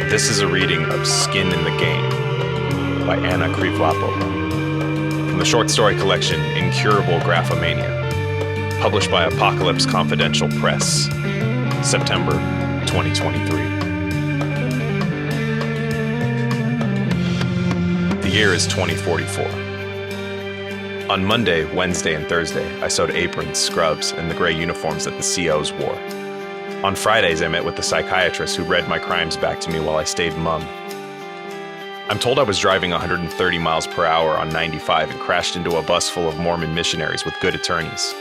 This is a reading of Skin in the Game by Krivolapova from the short story collection Incurable Graphomania, published by Apocalypse Confidential Press, September 2023. The year is 2044. On Monday, Wednesday, and Thursday, I sewed aprons, scrubs, and the gray uniforms that the COs wore. On Fridays, I met with the psychiatrist who read my crimes back to me while I stayed mum. I'm told I was driving 130 miles per hour on 95 and crashed into a bus full of Mormon missionaries with good attorneys.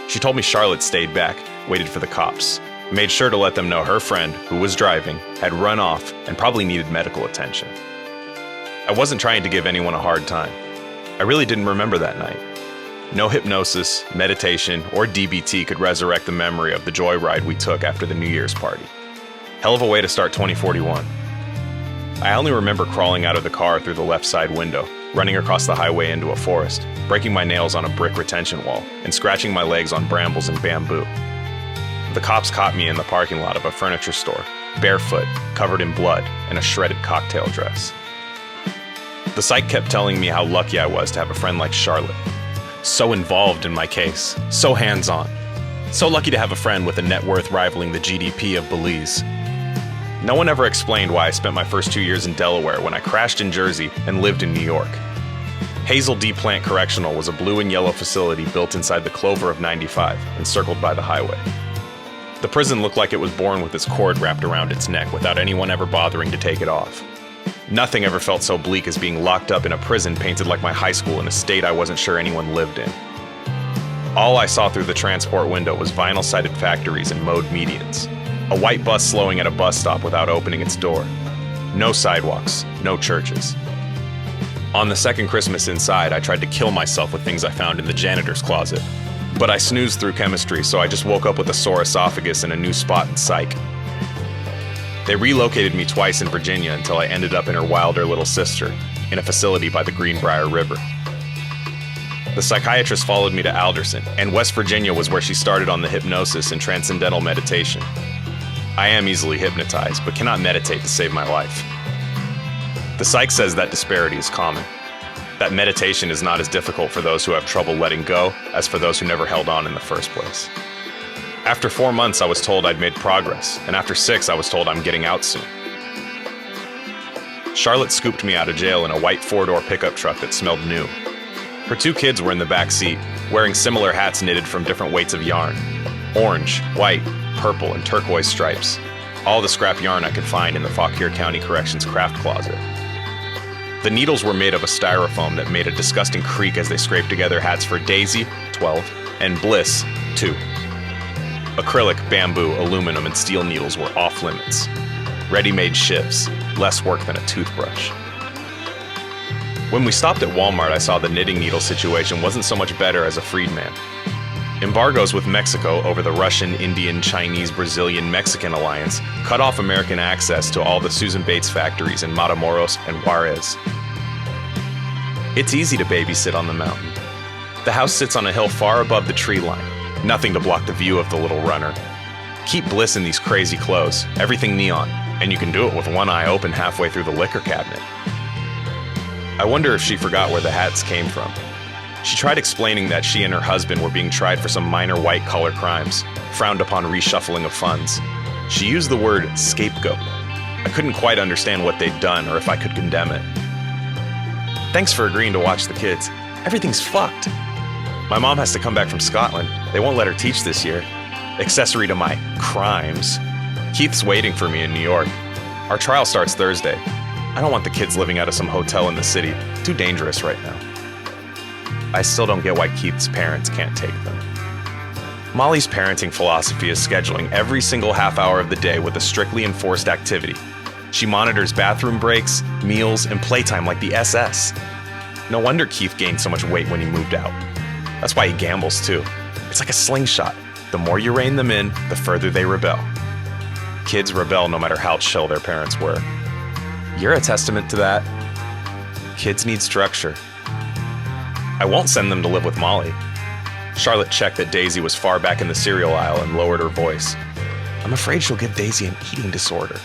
She told me Charlotte stayed back, waited for the cops, made sure to let them know her friend, who was driving, had run off and probably needed medical attention. I wasn't trying to give anyone a hard time. I really didn't remember that night. No hypnosis, meditation, or DBT could resurrect the memory of the joyride we took after the New Year's party. Hell of a way to start 2041. I only remember crawling out of the car through the left side window, running across the highway into a forest, breaking my nails on a brick retention wall, and scratching my legs on brambles and bamboo. The cops caught me in the parking lot of a furniture store, barefoot, covered in blood, and a shredded cocktail dress. The psych kept telling me how lucky I was to have a friend like Charlotte. So involved in my case, so hands-on. So lucky to have a friend with a net worth rivaling the GDP of Belize. No one ever explained why I spent my first 2 years in Delaware when I crashed in Jersey and lived in New York. Hazel D. Plant Correctional was a blue and yellow facility built inside the clover of 95, encircled by the highway. The prison looked like it was born with its cord wrapped around its neck without anyone ever bothering to take it off. Nothing ever felt so bleak as being locked up in a prison painted like my high school in a state I wasn't sure anyone lived in. All I saw through the transport window was vinyl-sided factories and mowed medians. A white bus slowing at a bus stop without opening its door. No sidewalks, no churches. On the second Christmas inside, I tried to kill myself with things I found in the janitor's closet. But I snoozed through chemistry, so I just woke up with a sore esophagus and a new spot in psych. They relocated me twice in Virginia until I ended up in her wilder little sister, in a facility by the Greenbrier River. The psychiatrist followed me to Alderson, and West Virginia was where she started on the hypnosis and transcendental meditation. I am easily hypnotized, but cannot meditate to save my life. The psych says that disparity is common. That meditation is not as difficult for those who have trouble letting go as for those who never held on in the first place. After 4 months, I was told I'd made progress, and after 6, I was told I'm getting out soon. Charlotte scooped me out of jail in a white 4-door pickup truck that smelled new. Her 2 kids were in the back seat, wearing similar hats knitted from different weights of yarn. Orange, white, purple, and turquoise stripes. All the scrap yarn I could find in the Fauquier County Corrections craft closet. The needles were made of a styrofoam that made a disgusting creak as they scraped together hats for Daisy, 12, and Bliss, 2. Acrylic, bamboo, aluminum, and steel needles were off limits. Ready-made shifts, less work than a toothbrush. When we stopped at Walmart, I saw the knitting needle situation wasn't so much better as a freedman. Embargoes with Mexico over the Russian, Indian, Chinese, Brazilian, Mexican alliance cut off American access to all the Susan Bates factories in Matamoros and Juarez. It's easy to babysit on the mountain. The house sits on a hill far above the tree line, nothing to block the view of the little runner. Keep Bliss in these crazy clothes, everything neon, and you can do it with one eye open halfway through the liquor cabinet. I wonder if she forgot where the hats came from. She tried explaining that she and her husband were being tried for some minor white-collar crimes, frowned upon reshuffling of funds. She used the word scapegoat. I couldn't quite understand what they'd done or if I could condemn it. Thanks for agreeing to watch the kids. Everything's fucked. My mom has to come back from Scotland. They won't let her teach this year. Accessory to my crimes. Keith's waiting for me in New York. Our trial starts Thursday. I don't want the kids living out of some hotel in the city. Too dangerous right now. I still don't get why Keith's parents can't take them. Molly's parenting philosophy is scheduling every single half hour of the day with a strictly enforced activity. She monitors bathroom breaks, meals, and playtime like the SS. No wonder Keith gained so much weight when he moved out. That's why he gambles too. It's like a slingshot. The more you rein them in, the further they rebel. Kids rebel no matter how chill their parents were. You're a testament to that. Kids need structure. I won't send them to live with Molly. Charlotte checked that Daisy was far back in the cereal aisle and lowered her voice. I'm afraid she'll give Daisy an eating disorder.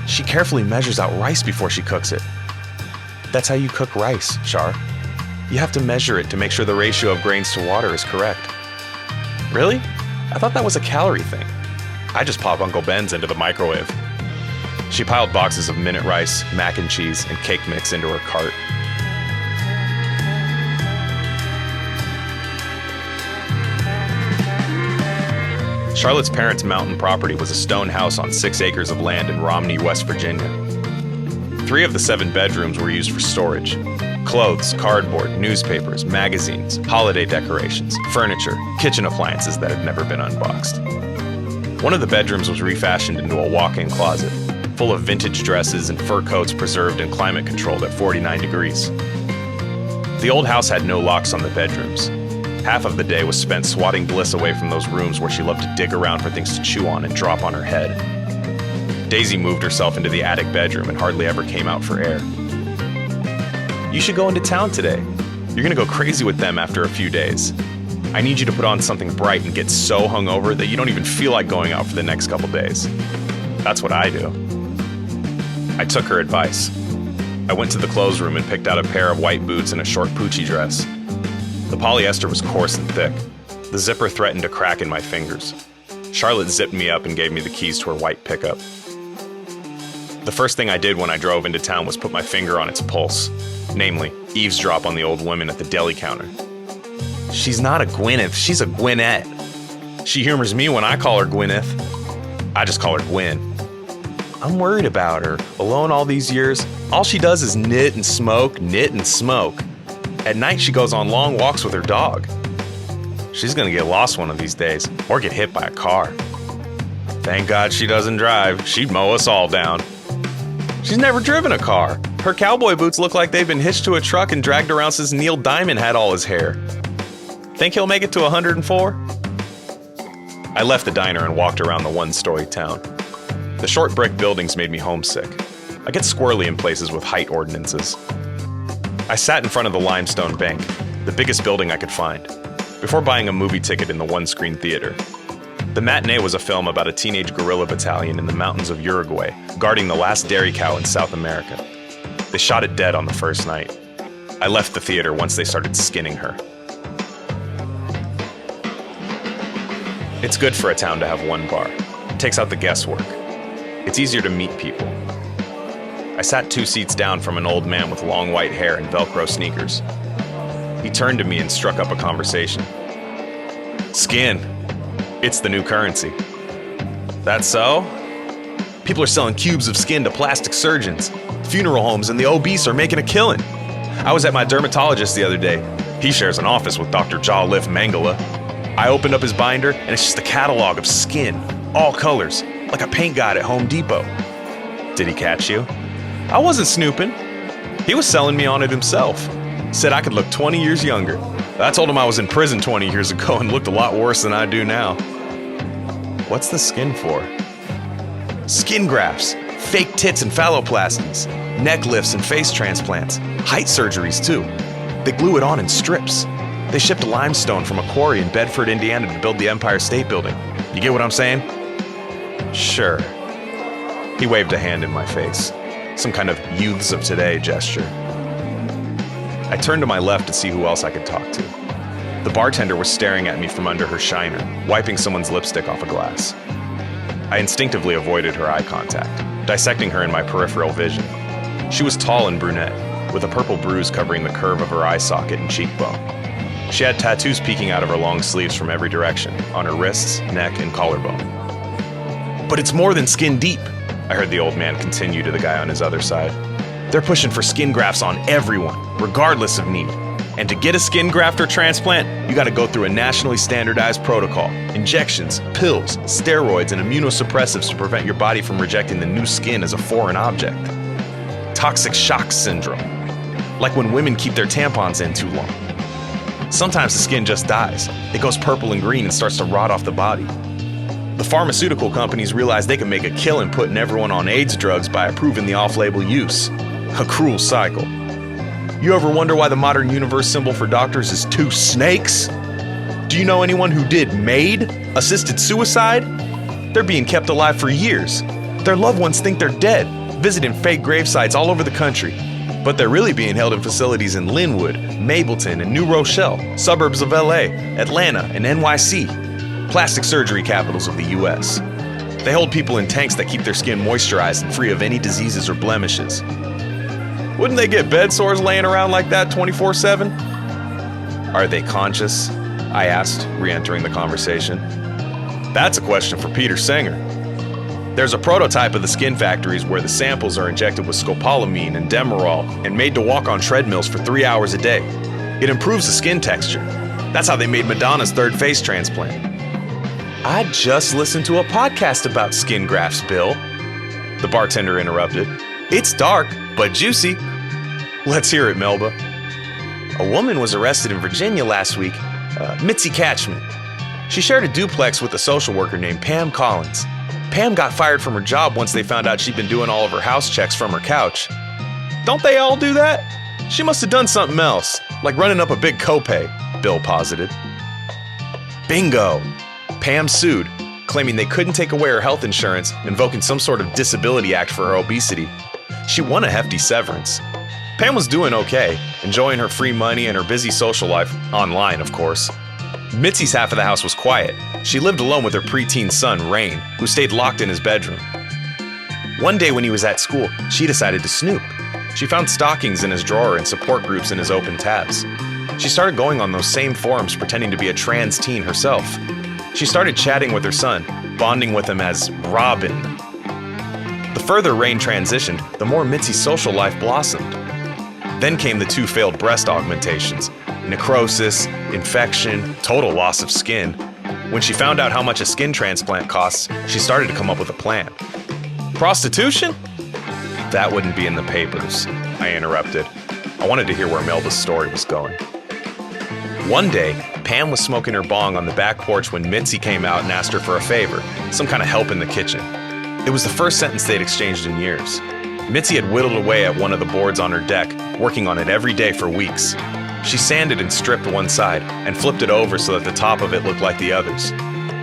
She carefully measures out rice before she cooks it. That's how you cook rice, Char. You have to measure it to make sure the ratio of grains to water is correct. Really? I thought that was a calorie thing. I just pop Uncle Ben's into the microwave. She piled boxes of minute rice, mac and cheese, and cake mix into her cart. Charlotte's parents' mountain property was a stone house on 6 acres of land in Romney, West Virginia. 3 of the 7 bedrooms were used for storage. Clothes, cardboard, newspapers, magazines, holiday decorations, furniture, kitchen appliances that had never been unboxed. One of the bedrooms was refashioned into a walk-in closet, full of vintage dresses and fur coats preserved and climate controlled at 49 degrees. The old house had no locks on the bedrooms. Half of the day was spent swatting Bliss away from those rooms where she loved to dig around for things to chew on and drop on her head. Daisy moved herself into the attic bedroom and hardly ever came out for air. You should go into town today. You're gonna go crazy with them after a few days. I need you to put on something bright and get so hungover that you don't even feel like going out for the next couple days. That's what I do. I took her advice. I went to the clothes room and picked out a pair of white boots and a short Poochie dress. The polyester was coarse and thick. The zipper threatened to crack in my fingers. Charlotte zipped me up and gave me the keys to her white pickup. The first thing I did when I drove into town was put my finger on its pulse, namely, eavesdrop on the old women at the deli counter. She's not a Gwyneth, she's a Gwynette. She humors me when I call her Gwyneth. I just call her Gwen. I'm worried about her. Alone all these years, all she does is knit and smoke, knit and smoke. At night, she goes on long walks with her dog. She's gonna get lost one of these days, or get hit by a car. Thank God she doesn't drive. She'd mow us all down. She's never driven a car. Her cowboy boots look like they've been hitched to a truck and dragged around since Neil Diamond had all his hair. Think he'll make it to 104? I left the diner and walked around the one-story town. The short brick buildings made me homesick. I get squirrely in places with height ordinances. I sat in front of the limestone bank, the biggest building I could find, before buying a movie ticket in the one-screen theater. The matinee was a film about a teenage guerrilla battalion in the mountains of Uruguay, guarding the last dairy cow in South America. They shot it dead on the first night. I left the theater once they started skinning her. It's good for a town to have one bar. It takes out the guesswork. It's easier to meet people. I sat 2 seats down from an old man with long white hair and Velcro sneakers. He turned to me and struck up a conversation. Skin. It's the new currency. That's so? People are selling cubes of skin to plastic surgeons. Funeral homes and the obese are making a killing. I was at my dermatologist the other day. He shares an office with Dr. Jawlift Mangala. I opened up his binder and it's just a catalog of skin, all colors, like a paint guide at Home Depot. Did he catch you? I wasn't snooping. He was selling me on it himself. Said I could look 20 years younger. I told him I was in prison 20 years ago and looked a lot worse than I do now. What's the skin for? Skin grafts, fake tits and phalloplasties, neck lifts and face transplants, height surgeries too. They glue it on in strips. They shipped limestone from a quarry in Bedford, Indiana to build the Empire State Building. You get what I'm saying? Sure. He waved a hand in my face, some kind of youths of today gesture. I turned to my left to see who else I could talk to. The bartender was staring at me from under her shiner, wiping someone's lipstick off a glass. I instinctively avoided her eye contact, dissecting her in my peripheral vision. She was tall and brunette, with a purple bruise covering the curve of her eye socket and cheekbone. She had tattoos peeking out of her long sleeves from every direction, on her wrists, neck, and collarbone. But it's more than skin deep, I heard the old man continue to the guy on his other side. They're pushing for skin grafts on everyone, regardless of need. And to get a skin graft or transplant, you gotta go through a nationally standardized protocol. Injections, pills, steroids, and immunosuppressives to prevent your body from rejecting the new skin as a foreign object. Toxic shock syndrome. Like when women keep their tampons in too long. Sometimes the skin just dies. It goes purple and green and starts to rot off the body. The pharmaceutical companies realize they can make a killing putting everyone on AIDS drugs by approving the off-label use. A cruel cycle. You ever wonder why the modern universe symbol for doctors is two snakes? Do you know anyone who did MAID? Assisted suicide? They're being kept alive for years. Their loved ones think they're dead, visiting fake grave sites all over the country. But they're really being held in facilities in Linwood, Mableton, and New Rochelle, suburbs of LA, Atlanta, and NYC, plastic surgery capitals of the US. They hold people in tanks that keep their skin moisturized and free of any diseases or blemishes. Wouldn't they get bed sores laying around like that 24/7? Are they conscious? I asked, re-entering the conversation. That's a question for Peter Singer. There's a prototype of the skin factories where the samples are injected with scopolamine and Demerol and made to walk on treadmills for 3 hours a day. It improves the skin texture. That's how they made Madonna's third face transplant. I just listened to a podcast about skin grafts, Bill. The bartender interrupted. It's dark, but juicy. Let's hear it, Melba. A woman was arrested in Virginia last week, Mitzi Catchman. She shared a duplex with a social worker named Pam Collins. Pam got fired from her job once they found out she'd been doing all of her house checks from her couch. Don't they all do that? She must have done something else, like running up a big copay, Bill posited. Bingo! Pam sued, claiming they couldn't take away her health insurance, invoking some sort of disability act for her obesity. She won a hefty severance. Pam was doing okay, enjoying her free money and her busy social life, online of course. Mitzi's half of the house was quiet. She lived alone with her preteen son, Rain, who stayed locked in his bedroom. One day when he was at school, she decided to snoop. She found stockings in his drawer and support groups in his open tabs. She started going on those same forums pretending to be a trans teen herself. She started chatting with her son, bonding with him as Robin. The further Rain transitioned, the more Mitzi's social life blossomed. Then came the 2 failed breast augmentations, necrosis, infection, total loss of skin. When she found out how much a skin transplant costs, she started to come up with a plan. Prostitution? That wouldn't be in the papers, I interrupted. I wanted to hear where Melba's story was going. One day, Pam was smoking her bong on the back porch when Mitzi came out and asked her for a favor, some kind of help in the kitchen. It was the first sentence they'd exchanged in years. Mitzi had whittled away at one of the boards on her deck, working on it every day for weeks. She sanded and stripped one side and flipped it over so that the top of it looked like the others.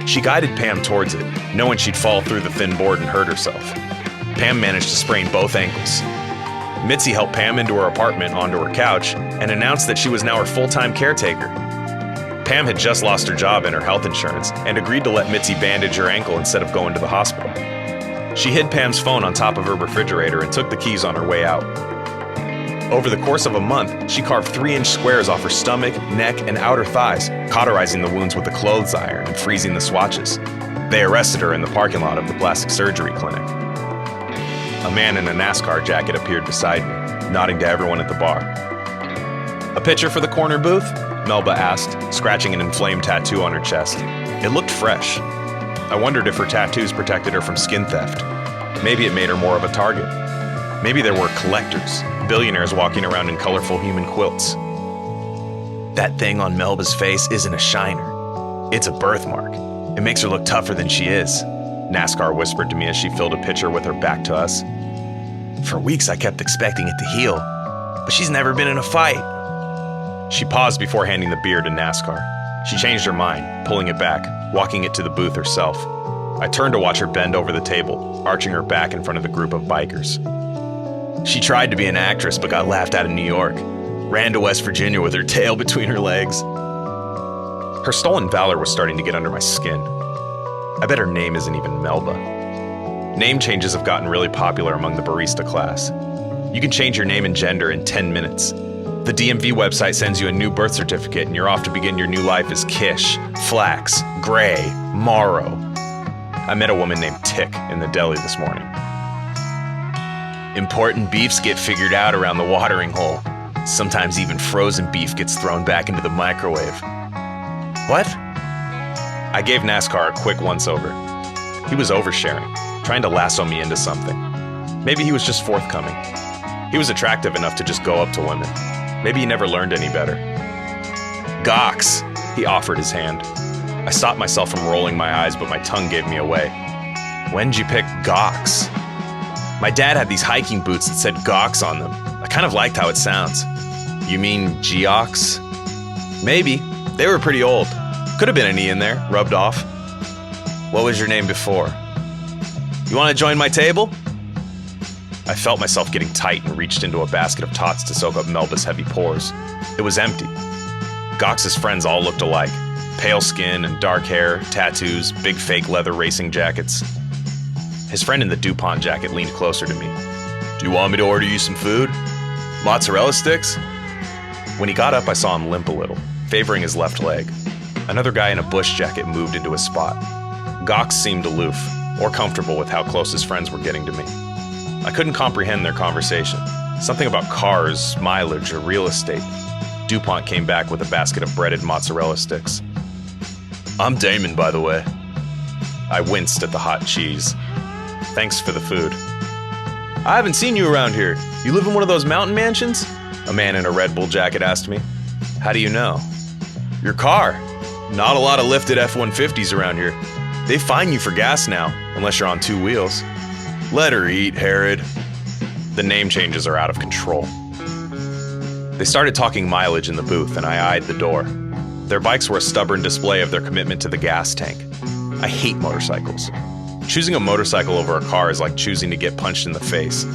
She guided Pam towards it, knowing she'd fall through the thin board and hurt herself. Pam managed to sprain both ankles. Mitzi helped Pam into her apartment onto her couch and announced that she was now her full-time caretaker. Pam had just lost her job and her health insurance and agreed to let Mitzi bandage her ankle instead of going to the hospital. She hid Pam's phone on top of her refrigerator and took the keys on her way out. Over the course of a month, she carved 3-inch squares off her stomach, neck, and outer thighs, cauterizing the wounds with a clothes iron and freezing the swatches. They arrested her in the parking lot of the plastic surgery clinic. A man in a NASCAR jacket appeared beside me, nodding to everyone at the bar. A picture for the corner booth? Melba asked, scratching an inflamed tattoo on her chest. It looked fresh. I wondered if her tattoos protected her from skin theft. Maybe it made her more of a target. Maybe there were collectors, billionaires walking around in colorful human quilts. That thing on Melba's face isn't a shiner. It's a birthmark. It makes her look tougher than she is, NASCAR whispered to me as she filled a pitcher with her back to us. For weeks I kept expecting it to heal, but she's never been in a fight. She paused before handing the beer to NASCAR. She changed her mind, pulling it back, walking it to the booth herself. I turned to watch her bend over the table, arching her back in front of the group of bikers. She tried to be an actress but got laughed out of New York. Ran to West Virginia with her tail between her legs. Her stolen valor was starting to get under my skin. I bet her name isn't even Melba. Name changes have gotten really popular among the barista class. You can change your name and gender in 10 minutes. The DMV website sends you a new birth certificate and you're off to begin your new life as Kish, Flax, Gray, Morrow. I met a woman named Tick in the deli this morning. Important beefs get figured out around the watering hole. Sometimes even frozen beef gets thrown back into the microwave. What? I gave NASCAR a quick once-over. He was oversharing, trying to lasso me into something. Maybe he was just forthcoming. He was attractive enough to just go up to women. Maybe he never learned any better. Gox, he offered his hand. I stopped myself from rolling my eyes, but my tongue gave me away. When'd you pick Gox? My dad had these hiking boots that said Gox on them. I kind of liked how it sounds. You mean Geox? Maybe. They were pretty old. Could have been an E in there, rubbed off. What was your name before? You want to join my table? I felt myself getting tight and reached into a basket of tots to soak up Melba's heavy pores. It was empty. Gox's friends all looked alike. Pale skin and dark hair, tattoos, big fake leather racing jackets. His friend in the DuPont jacket leaned closer to me. Do you want me to order you some food? Mozzarella sticks? When he got up, I saw him limp a little, favoring his left leg. Another guy in a bush jacket moved into his spot. Gox seemed aloof, or comfortable with how close his friends were getting to me. I couldn't comprehend their conversation. Something about cars, mileage, or real estate. DuPont came back with a basket of breaded mozzarella sticks. I'm Damon, by the way. I winced at the hot cheese. Thanks for the food. I haven't seen you around here. You live in one of those mountain mansions? A man in a Red Bull jacket asked me. How do you know? Your car. Not a lot of lifted F-150s around here. They fine you for gas now, unless you're on two wheels. Let her eat, Herod. The name changes are out of control. They started talking mileage in the booth, and I eyed the door. Their bikes were a stubborn display of their commitment to the gas tank. I hate motorcycles. Choosing a motorcycle over a car is like choosing to get punched in the face.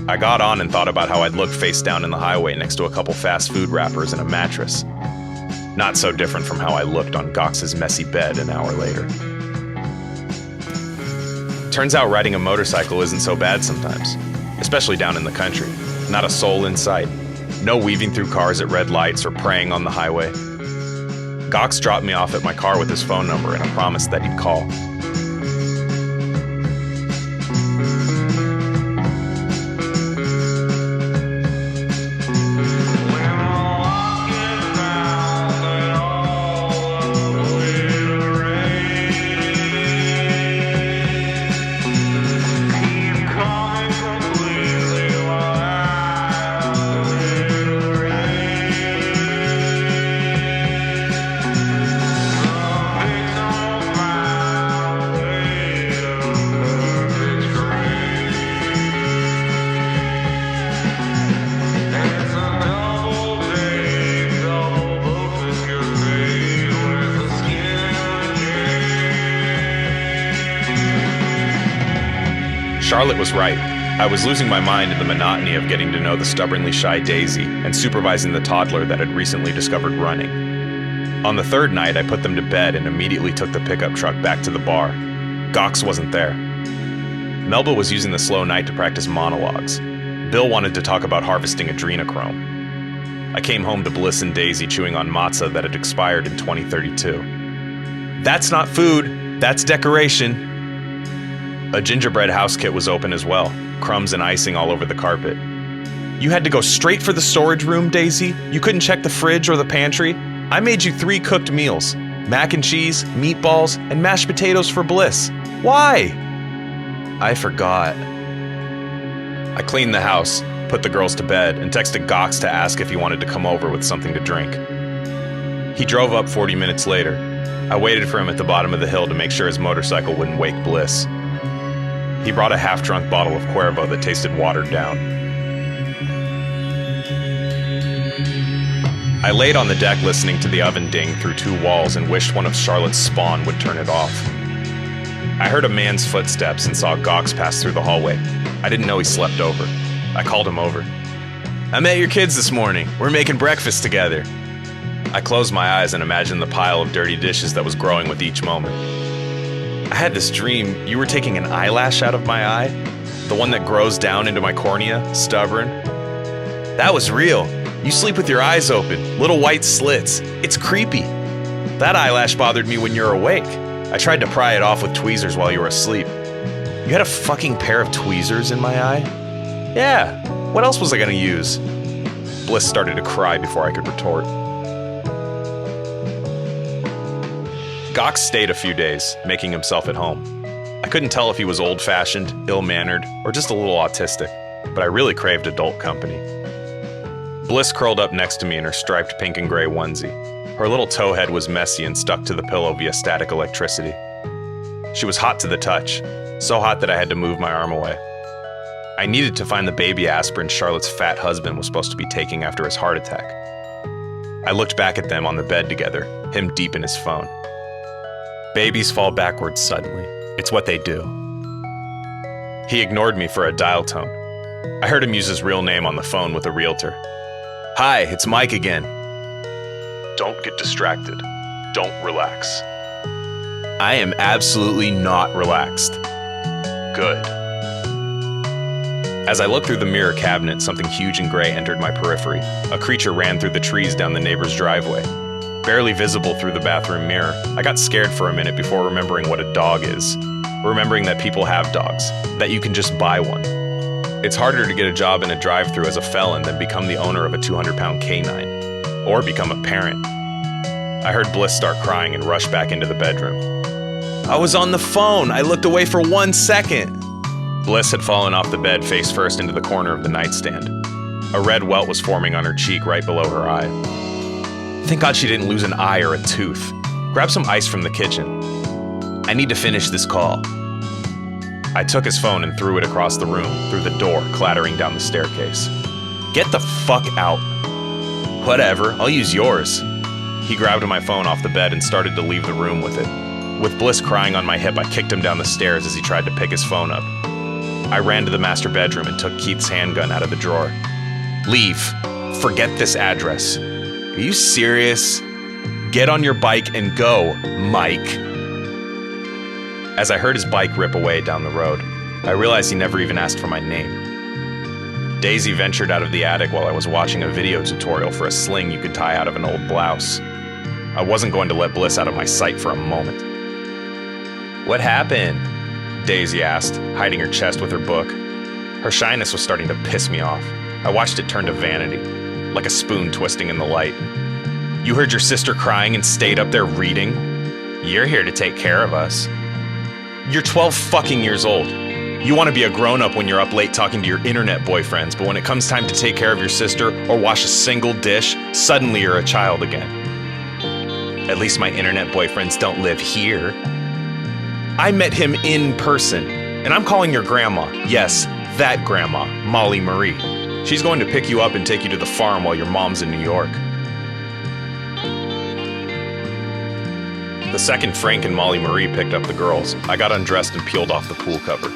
I got on and thought about how I'd look face down in the highway next to a couple fast food wrappers and a mattress. Not so different from how I looked on Gox's messy bed an hour later. Turns out riding a motorcycle isn't so bad sometimes, especially down in the country. Not a soul in sight. No weaving through cars at red lights or preying on the highway. Gox dropped me off at my car with his phone number and a promise that he'd call. Charlotte was right. I was losing my mind in the monotony of getting to know the stubbornly shy Daisy and supervising the toddler that had recently discovered running. On the third night, I put them to bed and immediately took the pickup truck back to the bar. Gox wasn't there. Melba was using the slow night to practice monologues. Bill wanted to talk about harvesting adrenochrome. I came home to Bliss and Daisy chewing on matzah that had expired in 2032. That's not food, that's decoration. A gingerbread house kit was open as well, crumbs and icing all over the carpet. You had to go straight for the storage room, Daisy? You couldn't check the fridge or the pantry? I made you 3 cooked meals. Mac and cheese, meatballs, and mashed potatoes for Bliss. Why? I forgot. I cleaned the house, put the girls to bed, and texted Gox to ask if he wanted to come over with something to drink. He drove up 40 minutes later. I waited for him at the bottom of the hill to make sure his motorcycle wouldn't wake Bliss. He brought a half-drunk bottle of Cuervo that tasted watered down. I laid on the deck listening to the oven ding through 2 walls and wished one of Charlotte's spawn would turn it off. I heard a man's footsteps and saw Gox pass through the hallway. I didn't know he slept over. I called him over. "I met your kids this morning. We're making breakfast together." I closed my eyes and imagined the pile of dirty dishes that was growing with each moment. "I had this dream you were taking an eyelash out of my eye, the one that grows down into my cornea, stubborn. That was real. You sleep with your eyes open, little white slits. It's creepy. That eyelash bothered me when you're awake. I tried to pry it off with tweezers while you were asleep. You had a fucking pair of tweezers in my eye?" "Yeah, what else was I gonna use?" Bliss started to cry before I could retort. Gox stayed a few days, making himself at home. I couldn't tell if he was old-fashioned, ill-mannered, or just a little autistic, but I really craved adult company. Bliss curled up next to me in her striped pink and gray onesie. Her little toe head was messy and stuck to the pillow via static electricity. She was hot to the touch, so hot that I had to move my arm away. I needed to find the baby aspirin Charlotte's fat husband was supposed to be taking after his heart attack. I looked back at them on the bed together, him deep in his phone. Babies fall backwards suddenly. It's what they do. He ignored me for a dial tone. I heard him use his real name on the phone with a realtor. "Hi, it's Mike again." "Don't get distracted. Don't relax." "I am absolutely not relaxed." "Good." As I looked through the mirror cabinet, something huge and gray entered my periphery. A creature ran through the trees down the neighbor's driveway. Barely visible through the bathroom mirror, I got scared for a minute before remembering what a dog is. Remembering that people have dogs, that you can just buy one. It's harder to get a job in a drive-thru as a felon than become the owner of a 200-pound canine. Or become a parent. I heard Bliss start crying and rush back into the bedroom. "I was on the phone. I looked away for 1 second. Bliss had fallen off the bed face first into the corner of the nightstand. A red welt was forming on her cheek right below her eye. Thank God she didn't lose an eye or a tooth. Grab some ice from the kitchen. I need to finish this call. I took his phone and threw it across the room, through the door, clattering down the staircase. Get the fuck out. Whatever, I'll use yours. He grabbed my phone off the bed and started to leave the room with it. With Bliss crying on my hip, I kicked him down the stairs as he tried to pick his phone up. I ran to the master bedroom and took Keith's handgun out of the drawer. Leave. Forget this address. Are you serious? Get on your bike and go, Mike. As I heard his bike rip away down the road, I realized he never even asked for my name. Daisy ventured out of the attic while I was watching a video tutorial for a sling you could tie out of an old blouse. I wasn't going to let Bliss out of my sight for a moment. What happened? Daisy asked, hiding her chest with her book. Her shyness was starting to piss me off. I watched it turn to vanity, like a spoon twisting in the light. You heard your sister crying and stayed up there reading? You're here to take care of us. You're 12 fucking years old. You want to be a grown-up when you're up late talking to your internet boyfriends, but when it comes time to take care of your sister or wash a single dish, suddenly you're a child again. At least my internet boyfriends don't live here. I met him in person, and I'm calling your grandma. Yes, that grandma, Molly Marie. She's going to pick you up and take you to the farm while your mom's in New York. The second Frank and Molly Marie picked up the girls, I got undressed and peeled off the pool cover.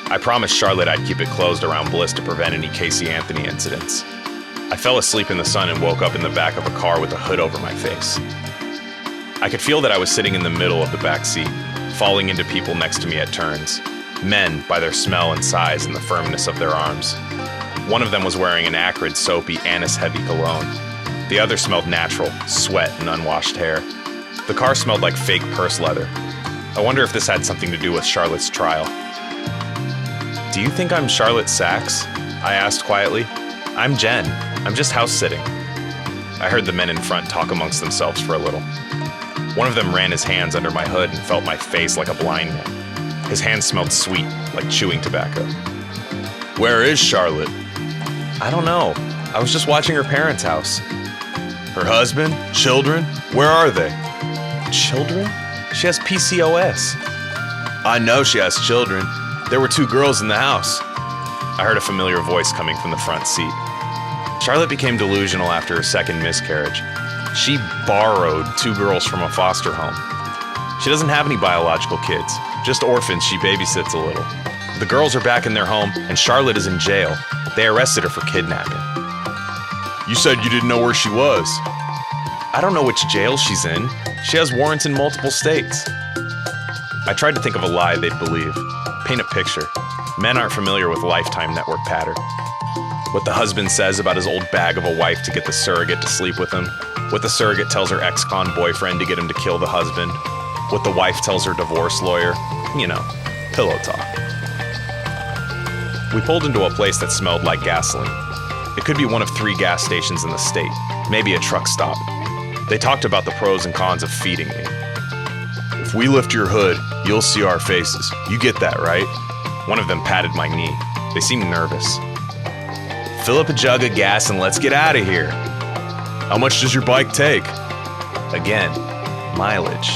I promised Charlotte I'd keep it closed around Bliss to prevent any Casey Anthony incidents. I fell asleep in the sun and woke up in the back of a car with a hood over my face. I could feel that I was sitting in the middle of the back seat, falling into people next to me at turns. Men by their smell and size and the firmness of their arms. One of them was wearing an acrid, soapy, anise-heavy cologne. The other smelled natural, sweat and unwashed hair. The car smelled like fake purse leather. I wonder if this had something to do with Charlotte's trial. Do you think I'm Charlotte Sachs? I asked quietly. I'm Jen. I'm just house-sitting. I heard the men in front talk amongst themselves for a little. One of them ran his hands under my hood and felt my face like a blind man. His hands smelled sweet, like chewing tobacco. Where is Charlotte? I don't know. I was just watching her parents' house. Her husband? Children? Where are they? Children? She has PCOS. I know she has children. There were 2 girls in the house. I heard a familiar voice coming from the front seat. Charlotte became delusional after her second miscarriage. She borrowed 2 girls from a foster home. She doesn't have any biological kids, just orphans she babysits a little. The girls are back in their home, and Charlotte is in jail. They arrested her for kidnapping. You said you didn't know where she was. I don't know which jail she's in. She has warrants in multiple states. I tried to think of a lie they'd believe. Paint a picture. Men aren't familiar with Lifetime network pattern. What the husband says about his old bag of a wife to get the surrogate to sleep with him. What the surrogate tells her ex-con boyfriend to get him to kill the husband. What the wife tells her divorce lawyer. You know, pillow talk. We pulled into a place that smelled like gasoline. It could be one of 3 gas stations in the state, maybe a truck stop. They talked about the pros and cons of feeding me. If we lift your hood, you'll see our faces. You get that, right? One of them patted my knee. They seemed nervous. Fill up a jug of gas and let's get out of here. How much does your bike take? Again, mileage.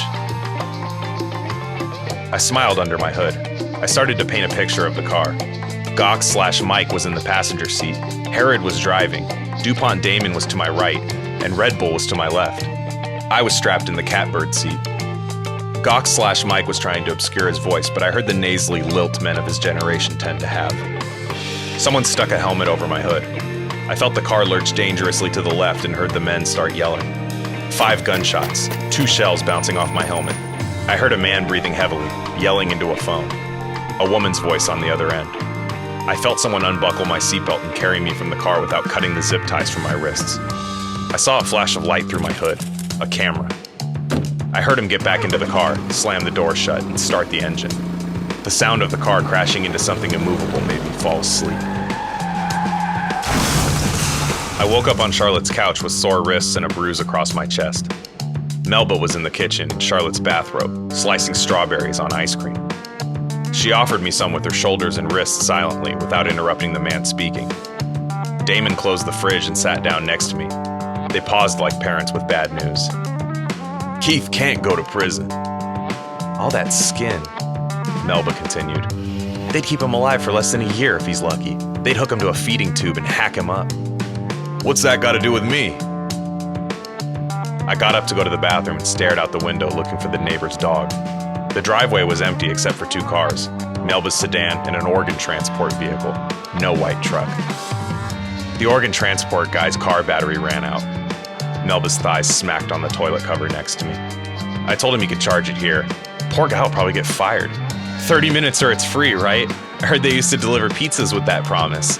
I smiled under my hood. I started to paint a picture of the car. Gox/Mike was in the passenger seat. Herod was driving. DuPont Damon was to my right, and Red Bull was to my left. I was strapped in the catbird seat. Gox/Mike was trying to obscure his voice, but I heard the nasally lilt men of his generation tend to have. Someone stuck a helmet over my hood. I felt the car lurch dangerously to the left and heard the men start yelling. 5 gunshots, 2 shells bouncing off my helmet. I heard a man breathing heavily, yelling into a phone. A woman's voice on the other end. I felt someone unbuckle my seatbelt and carry me from the car without cutting the zip ties from my wrists. I saw a flash of light through my hood, a camera. I heard him get back into the car, slam the door shut, and start the engine. The sound of the car crashing into something immovable made me fall asleep. I woke up on Charlotte's couch with sore wrists and a bruise across my chest. Melba was in the kitchen in Charlotte's bathrobe, slicing strawberries on ice cream. She offered me some with her shoulders and wrists silently, without interrupting the man speaking. Damon closed the fridge and sat down next to me. They paused like parents with bad news. Keith can't go to prison. All that skin, Melba continued. They'd keep him alive for less than a year if he's lucky. They'd hook him to a feeding tube and hack him up. What's that got to do with me? I got up to go to the bathroom and stared out the window looking for the neighbor's dog. The driveway was empty except for 2 cars, Melba's sedan and an organ transport vehicle, no white truck. The organ transport guy's car battery ran out. Melba's thighs smacked on the toilet cover next to me. I told him he could charge it here. Poor guy will probably get fired. 30 minutes or it's free, right? I heard they used to deliver pizzas with that promise.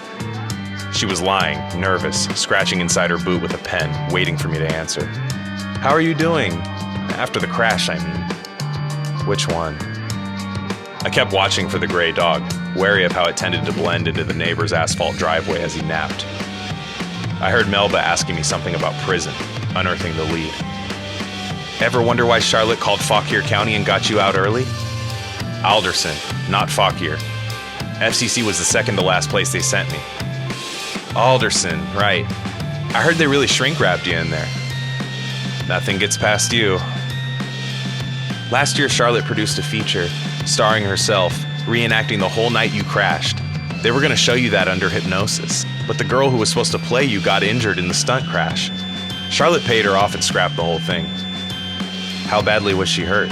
She was lying, nervous, scratching inside her boot with a pen, waiting for me to answer. How are you doing? After the crash, I mean. Which one? I kept watching for the gray dog, wary of how it tended to blend into the neighbor's asphalt driveway as he napped. I heard Melba asking me something about prison, unearthing the lead. Ever wonder why Charlotte called Fauquier County and got you out early? Alderson, not Fauquier. FCC was the second to last place they sent me. Alderson, right. I heard they really shrink-wrapped you in there. Nothing gets past you. Last year, Charlotte produced a feature, starring herself, reenacting the whole night you crashed. They were going to show you that under hypnosis, but the girl who was supposed to play you got injured in the stunt crash. Charlotte paid her off and scrapped the whole thing. How badly was she hurt?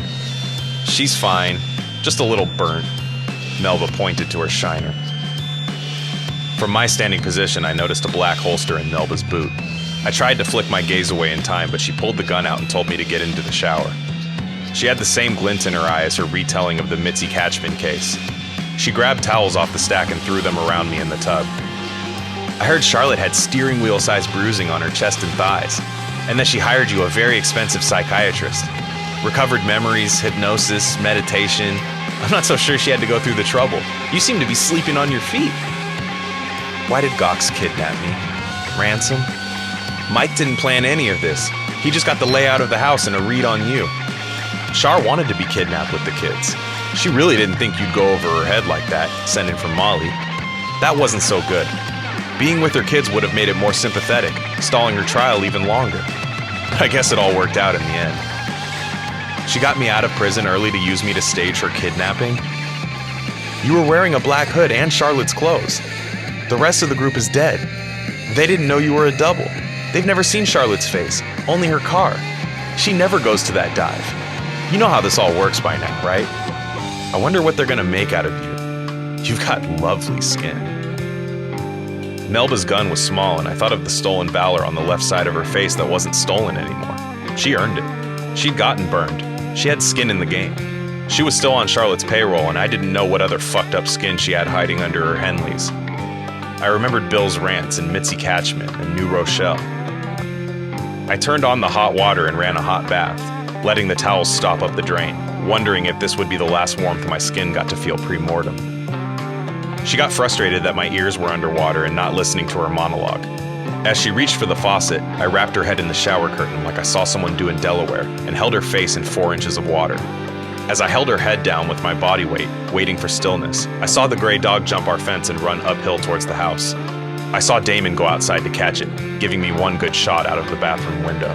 She's fine, just a little burnt. Melba pointed to her shiner. From my standing position, I noticed a black holster in Melba's boot. I tried to flick my gaze away in time, but she pulled the gun out and told me to get into the shower. She had the same glint in her eye as her retelling of the Mitzi Catchman case. She grabbed towels off the stack and threw them around me in the tub. I heard Charlotte had steering wheel-sized bruising on her chest and thighs, and that she hired you a very expensive psychiatrist. Recovered memories, hypnosis, meditation. I'm not so sure she had to go through the trouble. You seem to be sleeping on your feet. Why did Gox kidnap me? Ransom? Mike didn't plan any of this. He just got the layout of the house and a read on you. Char wanted to be kidnapped with the kids. She really didn't think you'd go over her head like that, sending for Molly. That wasn't so good. Being with her kids would have made it more sympathetic, stalling her trial even longer. But I guess it all worked out in the end. She got me out of prison early to use me to stage her kidnapping. You were wearing a black hood and Charlotte's clothes. The rest of the group is dead. They didn't know you were a double. They've never seen Charlotte's face, only her car. She never goes to that dive. You know how this all works by now, right? I wonder what they're gonna make out of you. You've got lovely skin. Melba's gun was small, and I thought of the stolen valor on the left side of her face that wasn't stolen anymore. She earned it. She'd gotten burned. She had skin in the game. She was still on Charlotte's payroll, and I didn't know what other fucked up skin she had hiding under her Henleys. I remembered Bill's rants in Mitzi Catchment and New Rochelle. I turned on the hot water and ran a hot bath, letting the towels stop up the drain, wondering if this would be the last warmth my skin got to feel pre-mortem. She got frustrated that my ears were underwater and not listening to her monologue. As she reached for the faucet, I wrapped her head in the shower curtain like I saw someone do in Delaware and held her face in 4 inches of water. As I held her head down with my body weight, waiting for stillness, I saw the gray dog jump our fence and run uphill towards the house. I saw Damon go outside to catch it, giving me one good shot out of the bathroom window.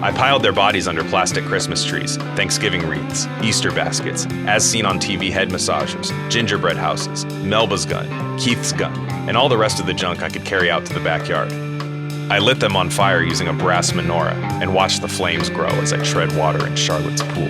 I piled their bodies under plastic Christmas trees, Thanksgiving wreaths, Easter baskets, as seen on TV head massages, gingerbread houses, Melba's gun, Keith's gun, and all the rest of the junk I could carry out to the backyard. I lit them on fire using a brass menorah and watched the flames grow as I tread water in Charlotte's pool.